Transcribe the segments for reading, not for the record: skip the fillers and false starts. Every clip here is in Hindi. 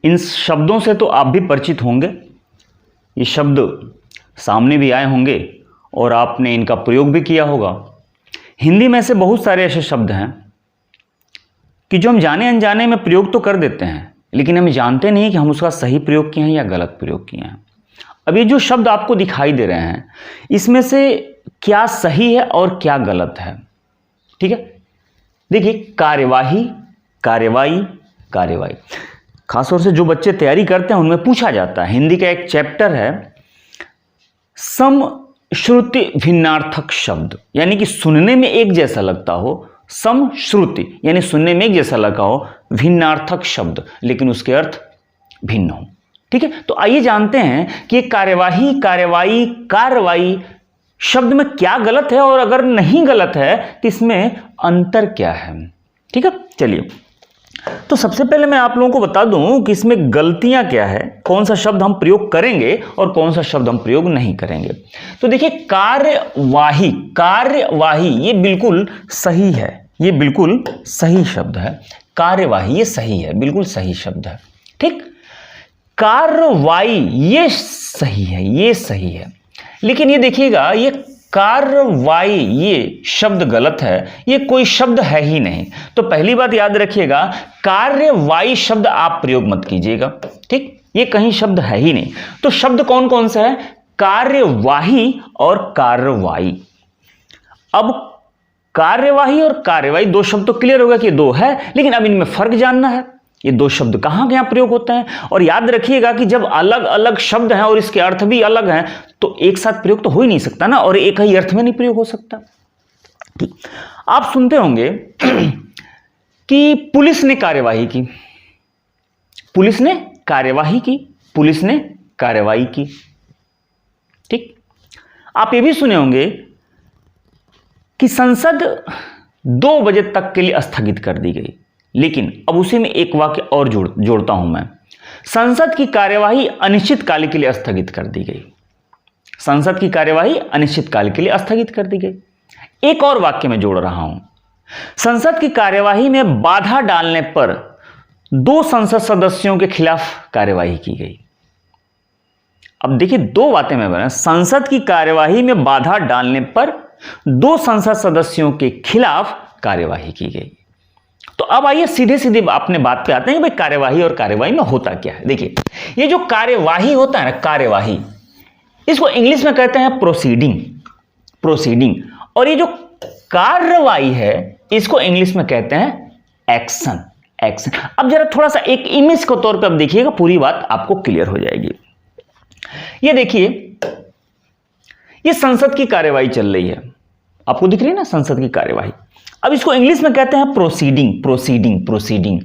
इन शब्दों से तो आप भी परिचित होंगे, ये शब्द सामने भी आए होंगे और आपने इनका प्रयोग भी किया होगा। हिंदी में से बहुत सारे ऐसे शब्द हैं कि जो हम जाने अनजाने में प्रयोग तो कर देते हैं, लेकिन हम जानते नहीं कि हम उसका सही प्रयोग किए हैं या गलत प्रयोग किए हैं। अब ये जो शब्द आपको दिखाई दे रहे हैं, इसमें से क्या सही है और क्या गलत है, ठीक है। देखिए, कार्यवाही, कार्यवाही, कार्यवाही, खासतौर से जो बच्चे तैयारी करते हैं उनमें पूछा जाता है। हिंदी का एक चैप्टर है सम श्रुति भिन्नार्थक शब्द, यानी कि सुनने में एक जैसा लगता हो, सम श्रुति यानी सुनने में एक जैसा लगा हो, भिन्नार्थक शब्द लेकिन उसके अर्थ भिन्न हो, ठीक है। तो आइए जानते हैं कि कार्यवाही, कार्यवाही, कार्रवाई शब्द में क्या गलत है और अगर नहीं गलत है तो इसमें अंतर क्या है, ठीक है। चलिए, तो सबसे पहले मैं आप लोगों को बता दूं कि इसमें गलतियां क्या है, कौन सा शब्द हम प्रयोग करेंगे और कौन सा शब्द हम प्रयोग नहीं करेंगे। तो देखिए, कार्यवाही, कार्यवाही ये बिल्कुल सही है, ये बिल्कुल सही शब्द है। कार्यवाही ये सही है, बिल्कुल सही शब्द है, ठीक। कार्रवाई ये सही है, ये सही है, लेकिन ये देखिएगा, ये कार्रवाई ये शब्द गलत है, ये कोई शब्द है ही नहीं। तो पहली बात याद रखिएगा, कार्यवाई शब्द आप प्रयोग मत कीजिएगा, ठीक, ये कहीं शब्द है ही नहीं। तो शब्द कौन कौन सा है? कार्यवाही और कार्रवाई। अब कार्यवाही और कार्यवाही दो शब्द तो क्लियर होगा कि दो है, लेकिन अब इनमें फर्क जानना है, ये दो शब्द कहां कहां प्रयोग होते हैं। और याद रखिएगा कि जब अलग अलग शब्द हैं और इसके अर्थ भी अलग हैं तो एक साथ प्रयोग तो हो ही नहीं सकता ना, और एक ही अर्थ में नहीं प्रयोग हो सकता, ठीक। आप सुनते होंगे कि पुलिस ने कार्यवाही की, पुलिस ने कार्यवाही की, पुलिस ने कार्यवाही की, ठीक। आप ये भी सुने होंगे कि संसद 2 बजे तक के लिए स्थगित कर दी गई, लेकिन अब उसी में एक वाक्य और जोड़ता हूं मैं, संसद की कार्यवाही अनिश्चितकाल के लिए स्थगित कर दी गई, संसद की कार्यवाही अनिश्चितकाल के लिए स्थगित कर दी गई। एक और वाक्य में जोड़ रहा हूं, संसद की कार्यवाही में बाधा डालने पर 2 संसद सदस्यों के खिलाफ कार्यवाही की गई। अब देखिए, 2 बातें मैं बना, संसद की कार्यवाही में बाधा डालने पर 2 संसद सदस्यों के खिलाफ कार्यवाही की गई। तो अब आइए सीधे सीधे अपने बात पे आते हैं कि भाई कार्यवाही और कार्यवाही में होता क्या है। देखिए, ये जो कार्यवाही होता है ना, कार्यवाही, इसको इंग्लिश में कहते हैं प्रोसीडिंग, प्रोसीडिंग, और ये जो कार्रवाई है इसको इंग्लिश में कहते हैं एक्शन, एक्शन। अब जरा थोड़ा सा एक इमेज के तौर पे अब देखिएगा, पूरी बात आपको क्लियर हो जाएगी। ये देखिए, ये संसद की कार्यवाही चल रही है, आपको दिख रही है ना संसद की कार्यवाही। अब इसको इंग्लिश में कहते हैं प्रोसीडिंग, प्रोसीडिंग, प्रोसीडिंग।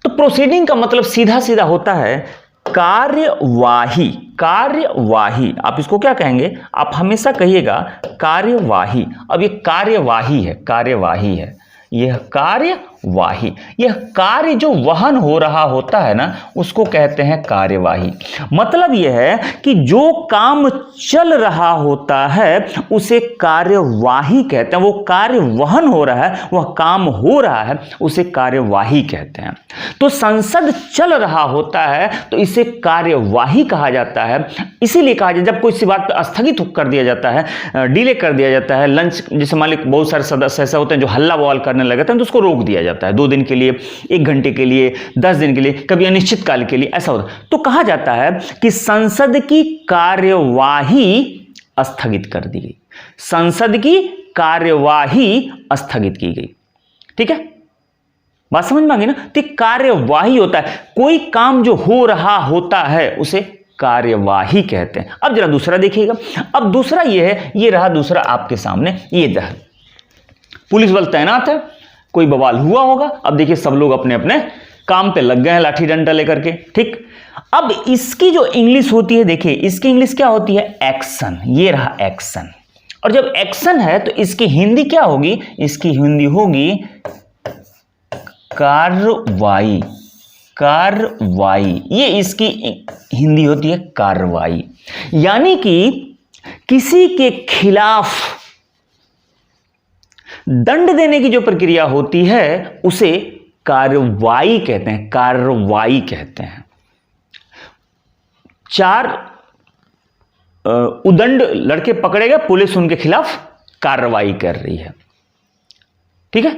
तो प्रोसीडिंग का मतलब सीधा सीधा होता है कार्यवाही, कार्यवाही। आप इसको क्या कहेंगे? आप हमेशा कहिएगा कार्यवाही। अब ये कार्यवाही है, कार्यवाही है, यह कार्यवाही, यह कार्य जो वहन हो रहा होता है ना, उसको कहते हैं कार्यवाही। मतलब यह है कि जो काम चल रहा होता है उसे कार्यवाही कहते हैं। वो कार्य वहन हो रहा है, वह काम हो रहा है, उसे कार्यवाही कहते हैं। तो संसद चल रहा होता है तो इसे कार्यवाही कहा जाता है। इसीलिए कहा जाता है जब कोई सी बात पर स्थगित कर दिया जाता है, डिले कर दिया जाता है, लंच, जैसे मान लीजिए बहुत सारे सदस्य ऐसा होते हैं जो हल्ला बवाल करने लगते हैं तो उसको रोक दिया जाता है 2 दिन के लिए, 1 घंटे के लिए, 10 दिन के लिए, कभी अनिश्चित काल के लिए, ऐसा होता है। तो कहा जाता है कि संसद की कार्यवाही स्थगित कर दी गई, संसद की कार्यवाही स्थगित की गई। ठीक है, बात समझ में आ गई ना? तो कार्यवाही होता है, कोई काम जो हो रहा होता है उसे कार्यवाही कहते हैं। अब जरा दूसरा देखिएगा। अब दूसरा ये है, ये रहा दूसरा आपके सामने, ये रहा पुलिस बल तैनात है, कोई बवाल हुआ होगा। अब देखिए सब लोग अपने अपने काम पे लग गए हैं लाठी डंडा लेकर के। ठीक, अब इसकी जो इंग्लिश होती है, देखिए इसकी इंग्लिश क्या होती है? एक्शन। ये रहा एक्शन। और जब एक्शन है तो इसकी हिंदी क्या होगी? इसकी हिंदी होगी कार्रवाई, कार्रवाई। ये इसकी हिंदी होती है कार्रवाई। यानी कि किसी के खिलाफ दंड देने की जो प्रक्रिया होती है उसे कार्रवाई कहते हैं, कार्रवाई कहते हैं। 4 उदंड लड़के पकड़े गए, पुलिस उनके खिलाफ कार्रवाई कर रही है। ठीक है,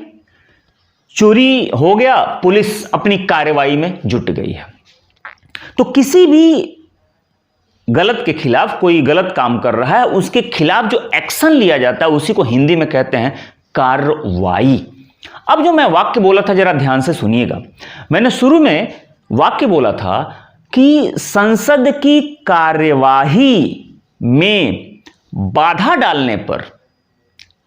चोरी हो गया, पुलिस अपनी कार्रवाई में जुट गई है। तो किसी भी गलत के खिलाफ, कोई गलत काम कर रहा है, उसके खिलाफ जो एक्शन लिया जाता है उसी को हिंदी में कहते हैं कार्रवाई। अब जो मैं वाक्य बोला था जरा ध्यान से सुनिएगा। मैंने शुरू में वाक्य बोला था कि संसद की कार्यवाही में बाधा डालने पर,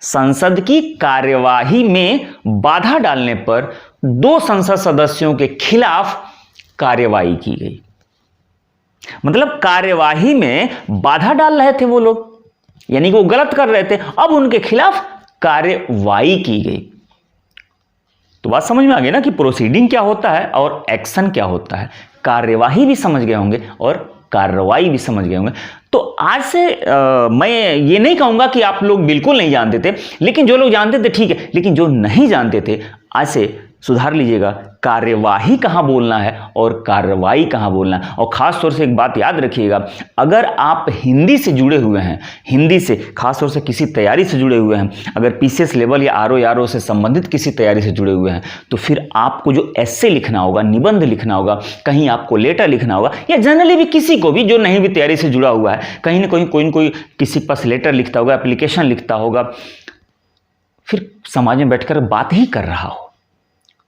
संसद की कार्यवाही में बाधा डालने पर 2 संसद सदस्यों के खिलाफ कार्यवाही की गई। मतलब कार्यवाही में बाधा डाल रहे थे वो लोग, यानी कि वो गलत कर रहे थे, अब उनके खिलाफ कार्यवाही की गई। तो बात समझ में आ गई ना कि प्रोसीडिंग क्या होता है और एक्शन क्या होता है। कार्यवाही भी समझ गए होंगे और कार्रवाई भी समझ गए होंगे। तो आज से मैं ये नहीं कहूंगा कि आप लोग बिल्कुल नहीं जानते थे, लेकिन जो लोग जानते थे ठीक है, लेकिन जो नहीं जानते थे आज से सुधार लीजिएगा। कार्यवाही कहाँ बोलना है और कार्रवाई कहाँ बोलना है। और खास तौर से एक बात याद रखिएगा, अगर आप हिंदी से जुड़े हुए हैं, हिंदी से खास तौर से किसी तैयारी से जुड़े हुए हैं, अगर पीसीएस लेवल या आरओ से संबंधित किसी तैयारी से जुड़े हुए हैं, तो फिर आपको जो एस्से लिखना होगा, निबंध लिखना होगा, कहीं आपको लेटर लिखना होगा, या जनरली भी किसी को भी जो नहीं भी तैयारी से जुड़ा हुआ है, कहीं ना कहीं कोई न कोई किसी पास लेटर लिखता होगा, एप्लीकेशन लिखता होगा, फिर समाज में बैठकर बात ही कर रहा हो,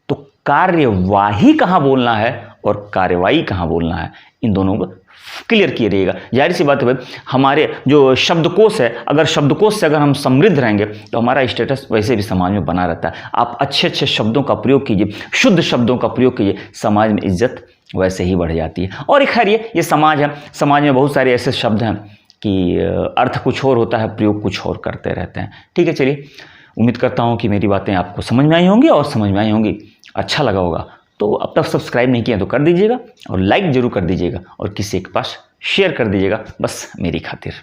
तो कार्यवाही कहाँ बोलना है और कार्यवाही कहाँ बोलना है, इन दोनों को क्लियर किए रहिएगा। जाहिर सी बात है भाई, हमारे जो शब्दकोश है, अगर शब्दकोश से अगर हम समृद्ध रहेंगे तो हमारा स्टेटस वैसे भी समाज में बना रहता है। आप अच्छे अच्छे शब्दों का प्रयोग कीजिए, शुद्ध शब्दों का प्रयोग कीजिए, समाज में इज्जत वैसे ही बढ़ जाती है। और खैर ये समाज है, समाज में बहुत सारे ऐसे शब्द हैं कि अर्थ कुछ और होता है, प्रयोग कुछ और करते रहते हैं। ठीक है, चलिए, उम्मीद करता हूँ कि मेरी बातें आपको समझ में आई होंगी और समझ में आई होंगी, अच्छा लगा होगा। तो अब तक सब्सक्राइब नहीं किया तो कर दीजिएगा और लाइक जरूर कर दीजिएगा और किसी के पास शेयर कर दीजिएगा, बस मेरी खातिर।